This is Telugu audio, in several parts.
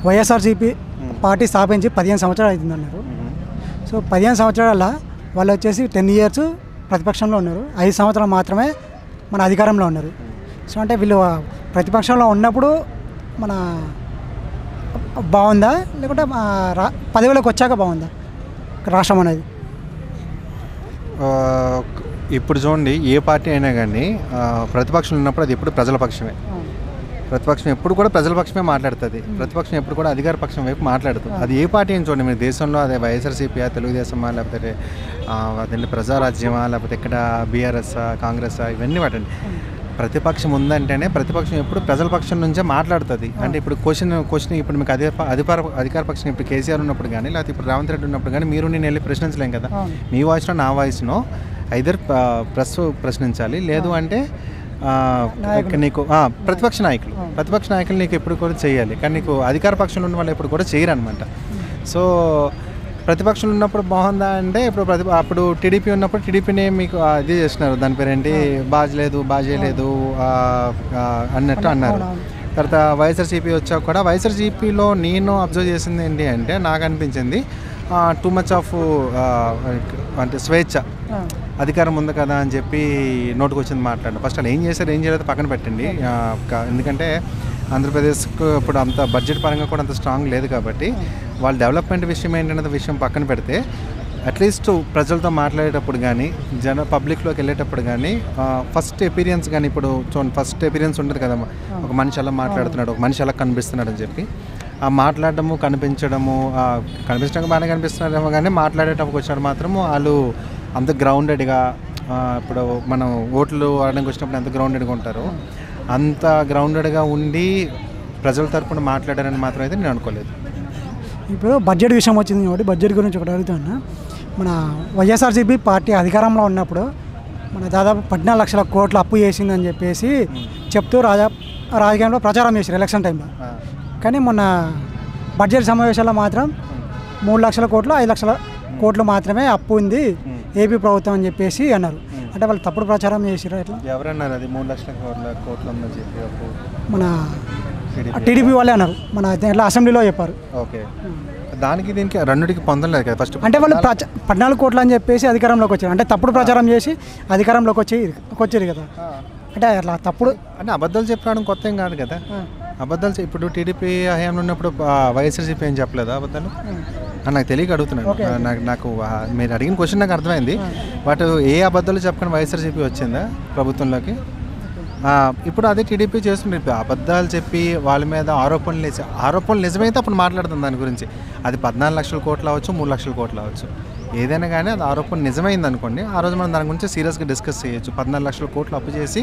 వైఎస్ఆర్సీపీ పార్టీ స్థాపించి 15 సంవత్సరాలు అవుతుందన్నారు. సో 15 సంవత్సరాల వాళ్ళు వచ్చేసి 10 ఇయర్స్ ప్రతిపక్షంలో ఉన్నారు, 5 సంవత్సరాలు మాత్రమే మన అధికారంలో ఉన్నారు. సో అంటే వీళ్ళు ప్రతిపక్షంలో ఉన్నప్పుడు మన బాగుందా, లేకుంటే పదవిలోకి వచ్చాక బాగుందా రాష్ట్రం అనేది? ఇప్పుడు చూడండి, ఏ పార్టీ అయినా కానీ ప్రతిపక్షంలో ఉన్నప్పుడు అది ఎప్పుడు ప్రజల పక్షమే. ప్రతిపక్షం ఎప్పుడు కూడా ప్రజల పక్షమే మాట్లాడుతుంది. ప్రతిపక్షం ఎప్పుడు కూడా అధికార పక్షం వైపు మాట్లాడుతుంది. అది ఏ పార్టీ అని చూడండి, మీరు దేశంలో అదే వైఎస్ఆర్సీపీ, తెలుగుదేశమా, లేకపోతే అదేంటి ప్రజారాజ్యమా, లేకపోతే ఇక్కడ బీఆర్ఎస్, కాంగ్రెస్, ఇవన్నీ వాటండి. ప్రతిపక్షం ఉందంటేనే ప్రతిపక్షం ఎప్పుడు ప్రజల పక్షం నుంచే మాట్లాడుతుంది. అంటే ఇప్పుడు క్వశ్చన్ ఇప్పుడు మీకు అధికార పక్షం ఇప్పుడు కేసీఆర్ ఉన్నప్పుడు కానీ, లేకపోతే ఇప్పుడు రేవంత్ రెడ్డి ఉన్నప్పుడు కానీ మీరు నేను వెళ్ళి ప్రశ్నించలేం కదా. మీ వాయిస్లో నా వాయిస్నో ఐదర్ ప్రశ్నించాలి, లేదు అంటే నీకు ప్రతిపక్ష నాయకులు నీకు ఎప్పుడు కూడా చేయాలి. కానీ నీకు అధికార పక్షంలో ఉన్న వాళ్ళు ఎప్పుడు కూడా చేయరు అనమాట. సో ప్రతిపక్షంలో ఉన్నప్పుడు బాగుందా అంటే ఇప్పుడు అప్పుడు టీడీపీ ఉన్నప్పుడు టీడీపీని మీకు ఇది చేస్తున్నారు, దాని పేరేంటి, బాగా చేయలేదు అన్నట్టు అన్నారు. తర్వాత వైఎస్ఆర్సీపీ వచ్చాక కూడా వైఎస్ఆర్సీపీలో నేను అబ్జర్వ్ చేసింది ఏంటి అంటే, నాకు అనిపించింది టూ మచ్ ఆఫ్ అంటే స్వేచ్ఛ, అధికారం ఉంది కదా అని చెప్పి నోటుకు వచ్చింది మాట్లాడండి. ఫస్ట్ వాళ్ళు ఏం చేశారు ఏం చేయలేదు పక్కన పెట్టండి. ఎందుకంటే ఆంధ్రప్రదేశ్కు ఇప్పుడు అంత బడ్జెట్ పరంగా కూడా అంత స్ట్రాంగ్ లేదు కాబట్టి వాళ్ళ డెవలప్మెంట్ విషయం ఏంటనేది విషయం పక్కన పెడితే, అట్లీస్ట్ ప్రజలతో మాట్లాడేటప్పుడు కానీ, పబ్లిక్లోకి వెళ్ళేటప్పుడు కానీ ఫస్ట్ ఎపీరియన్స్ కానీ, ఇప్పుడు చూడండి ఫస్ట్ ఎపీరియన్స్ ఉంటుంది కదా, ఒక మనిషి ఎలా మాట్లాడుతున్నాడు, ఒక మనిషి ఎలా కనిపిస్తున్నాడు అని చెప్పి ఆ మాట్లాడటము కనిపించడం బాగానే కనిపిస్తున్నారేమో, కానీ మాట్లాడేటప్పుడు వచ్చినప్పుడు మాత్రము వాళ్ళు అంత గ్రౌండెడ్గా, ఇప్పుడు మనం ఓట్లు ఆడడానికి వచ్చినప్పుడు ఎంత గ్రౌండెడ్గా ఉంటారో అంత గ్రౌండెడ్గా ఉండి ప్రజల తరపున మాట్లాడారని మాత్రం అయితే నేను అనుకోలేదు. ఇప్పుడు బడ్జెట్ విషయం వచ్చింది కాబట్టి బడ్జెట్ గురించి ఒకటి అడుగుతున్నా. మన వైఎస్ఆర్సీపీ పార్టీ అధికారంలో ఉన్నప్పుడు మన దాదాపు 14 లక్షల కోట్ల అప్పు చేసిందని చెప్పేసి చెప్తూ రాజకీయంలో ప్రచారం చేశారు ఎలక్షన్ టైంలో. కానీ మొన్న బడ్జెట్ సమావేశాల్లో మాత్రం 3 లక్షల కోట్లు 5 లక్షల కోట్లు మాత్రమే అప్పు ఉంది ఏపీ ప్రభుత్వం అని చెప్పేసి అన్నారు. అంటే వాళ్ళు తప్పుడు ప్రచారం చేసారు. ఎట్లా ఎవరన్నారు అది 3 లక్షల కోట్లు అని చెప్పి? మన టీడీపీ వాళ్ళే అన్నారు, మన ఇట్లా అసెంబ్లీలో చెప్పారు. ఓకే, దానికి దీనికి రెండుకి పొందలేదు కదా ఫస్ట్. అంటే వాళ్ళు 14 కోట్లు అని చెప్పేసి అధికారంలోకి వచ్చారు, అంటే తప్పుడు ప్రచారం చేసి అధికారంలోకి వచ్చారు కదా. అంటే అట్లా తప్పుడు అంటే అబద్ధాలు చెప్పడం కొత్త ఏం కాదు కదా. అబద్ధాలు ఇప్పుడు టీడీపీ హయాంలో ఉన్నప్పుడు వైఎస్ఆర్సీపీ ఏం చెప్పలేదు అబద్ధాలు? నాకు తెలియక అడుగుతున్నాను. నాకు మీరు అడిగిన క్వశ్చన్ నాకు అర్థమైంది. బట్ ఏ అబద్ధాలు చెప్పకుండా వైఎస్ఆర్సీపీ వచ్చిందా ప్రభుత్వంలోకి? ఇప్పుడు అదే టీడీపీ చేస్తుండే, అబద్ధాలు చెప్పి వాళ్ళ మీద ఆరోపణలు నిజమైతే అప్పుడు మాట్లాడుతుంది దాని గురించి. అది 14 లక్షల కోట్లు అవ్వచ్చు, 3 లక్షల కోట్లు అవ్వచ్చు, ఏదైనా కానీ అది ఆరోపణ నిజమైంది అనుకోండి, ఆ రోజు మనం దాని గురించి సీరియస్గా డిస్కస్ చేయొచ్చు. 14 లక్షల కోట్లు అప్పు చేసి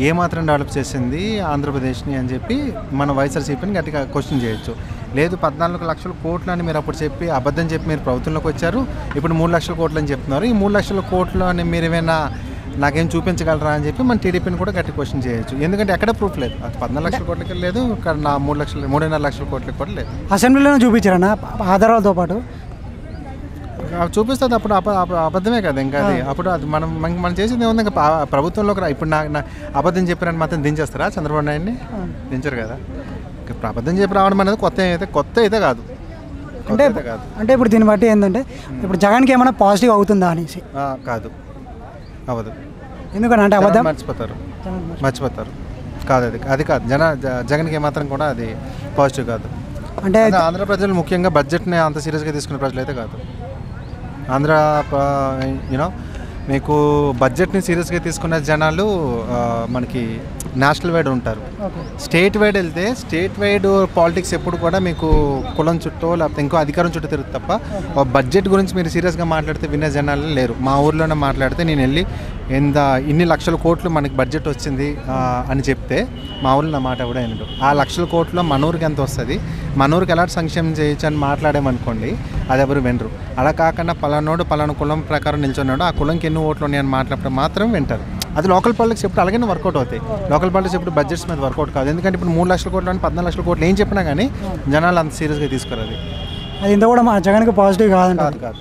ఏమాత్రం డెవలప్ చేసింది ఆంధ్రప్రదేశ్ని అని చెప్పి మన వైఎస్ఆర్సీపీని గట్టిగా క్వశ్చన్ చేయొచ్చు. లేదు 14 లక్షల కోట్లు అని మీరు అప్పుడు చెప్పి అబద్ధం చెప్పి మీరు ప్రభుత్వంలోకి వచ్చారు, ఇప్పుడు 3 లక్షల కోట్లు అని చెప్తున్నారు. ఈ 3 లక్షల కోట్లు అని మీరు ఏమైనా నాకేం చూపించగలరా అని చెప్పి మన టీడీపీని కూడా గట్టి క్వశ్చన్ చేయొచ్చు. ఎందుకంటే ఎక్కడ ప్రూఫ్ లేదు, అది 14 లక్షల కోట్లకి లేదు, నా 3.5 లక్షల కోట్లకి కూడా లేదు. అసెంబ్లీలోనే చూపించారన్న ఆధారాలతో పాటు చూపిస్తుంది. అప్పుడు అబద్ధమే కదా ఇంకా అది. అప్పుడు అది మనం చేసేది ఏముంది, ఇంకా ప్రభుత్వంలోకి ఇప్పుడు నా అబద్ధం చెప్పారని మాత్రం దించేస్తారా చంద్రబాబు నాయుడిని? దించరు కదా. ఇప్పుడు అబద్ధం చెప్పి రావడం అనేది కొత్త అయితే కాదు. అంటే ఇప్పుడు దీన్ని బట్టి ఏంటంటే ఇప్పుడు జగన్కి ఏమైనా పాజిటివ్ అవుతుందా అనేసి? కాదు, అవ్వదు. ఎందుకని అంటే అబద్ధం మర్చిపోతారు కాదు, అది కాదు. జగన్కి ఏమాత్రం కూడా అది పాజిటివ్ కాదు. అంటే ఆంధ్ర ప్రజలు ముఖ్యంగా బడ్జెట్ని అంత సీరియస్గా తీసుకునే ప్రజలు అయితే కాదు. ఆంధ్ర మీకు బడ్జెట్ని సీరియస్గా తీసుకునే జనాలు మనకి నేషనల్ వైడ్ ఉంటారు. స్టేట్ వైడ్ వెళ్తే స్టేట్ వైడ్ పాలిటిక్స్ ఎప్పుడు కూడా మీకు కులం చుట్టూ లేకపోతే ఇంకో అధికారం చుట్టూ తిరుగుతుంది తప్ప బడ్జెట్ గురించి మీరు సీరియస్గా మాట్లాడితే వినే జనాలు లేరు. మా ఊర్లోనే మాట్లాడితే నేను వెళ్ళి ఇన్ని లక్షల కోట్లు మనకి బడ్జెట్ వచ్చింది అని చెప్తే మా ఊళ్ళో నా మాట కూడా వినడు. ఆ లక్షల కోట్లో మన ఊరికి ఎంత వస్తుంది, మన ఊరికి ఎలాంటి సంక్షేమం చేయొచ్చు అని మాట్లాడామనుకోండి, అది ఎవరు వినరు. అలా కాకుండా పలానోడు పలానా కులం ప్రకారం నిల్చున్నాడు, ఆ కులంకి ఎన్ని ఓట్లు ఉన్నాయని మాట్లాడితే మాత్రం వింటారు. అది లోకల్ పాలిటిక్స్ ఎప్పుడు అలాగే వర్కౌట్ అవుతాయి. లోకల్ పాలిటిక్స్ ఎప్పుడు బడ్జెట్స్ మీద వర్కౌట్ కాదు. ఎందుకంటే ఇప్పుడు 3 లక్షల కోట్లు అని 14 లక్షల కోట్లు ఏం చెప్పినా కానీ జనాలు అంత సీరియస్గా తీసుకురాదు. అది ఇంత కూడా మా జగన్కి పాజిటివ్ కాదంటారు. కాదు.